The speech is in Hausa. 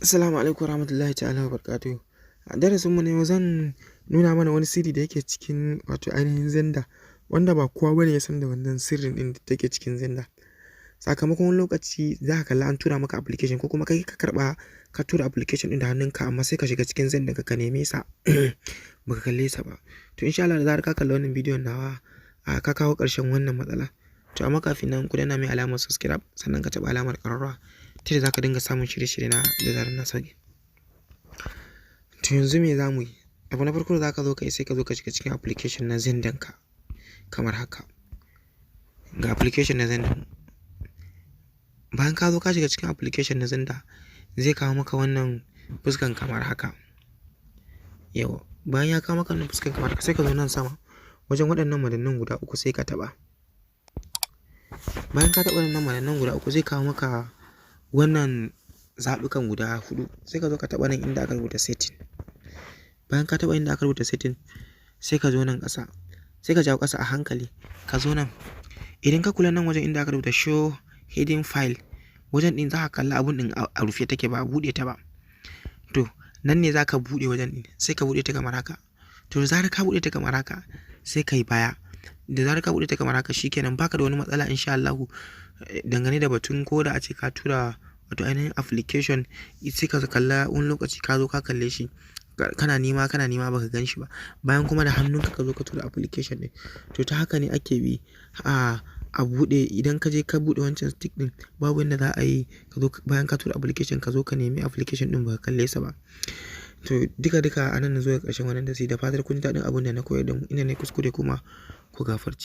Assalamu alaikum warahmatullahi ta'ala wabarakatuh. A darasinmu na yau zan nuna mana wani sirri da yake cikin ainihin Zenda, wanda ba kowa bane ya san da wannan sirrin ɗin da take cikin Zenda. Sakamakon wani lokaci za ka kalla an tura maka application ko kuma kai ka karɓa ka tura application ɗin da hannunka amma sai ka shiga cikin Zenda ka neme sa ba ka kalle sa ba. To insha Allah da zarar ka kalla wannan bidiyon nawa ka kawo ƙarshen wannan matsala. To amma kafin nan ku danna mai alamar subscribe sannan ka taɓa alamar ƙararrawa ta yadda za ka dinga samun shirye-shirye na da zarar na sauke. To yanzu me za mu yi? Abu na farko da za ka zo ka yi sai ka zo ka shiga cikin application na Zendan ka kamar haka. Ga application na Zenda. Bayan ka zo ka shiga cikin application na Zenda zai kawo maka wannan fuskan kamar haka. Yawa bayan ya kawo maka wannan fuskan kamar haka sai ka zo nan sama wajen waɗannan madannan guda uku sai ka taɓa. Bayan ka taɓa waɗannan madannan guda uku zai kawo maka wannan zaɓukan guda 4 sai ka zo ka taɓa nan inda aka rubuta setting. Bayan ka taɓa inda aka rubuta setting sai ka zo nan ƙasa sai ka jawo ƙasa a hankali ka zo nan. Idan ka kula nan wajen inda aka rubuta show hidden file wajen ɗin za ka kalla abun ɗin a rufe take ba a buɗe ta ba. To nan ne za ka buɗe wajen ɗin sai ka buɗe ta kamar haka. To da zarar ka buɗe ta kamar haka sai ka yi baya. Da zarar ka buɗe ta kamar haka shikenan baka da wani matsala insha Allah dangane da batun ko da a ce ka tura ainihin application sai ka kalla wani lokaci ka zo ka kalle shi kana nema baka gan shi ba bayan kuma da hannunka ka zo ka tura application ɗin. To ta haka ne ake bi a buɗe. Idan ka je ka buɗe wancan stick ɗin babu yanda za a yi ka zo bayan ka tura application ka zo ka nemi application ɗin baka kalle sa ba. To duka a nan na zo ga ƙarshen wannan darasi da fatar kun ji daɗin abin da na koyar da mu. Ina ne kuskure kuma ku gafarce.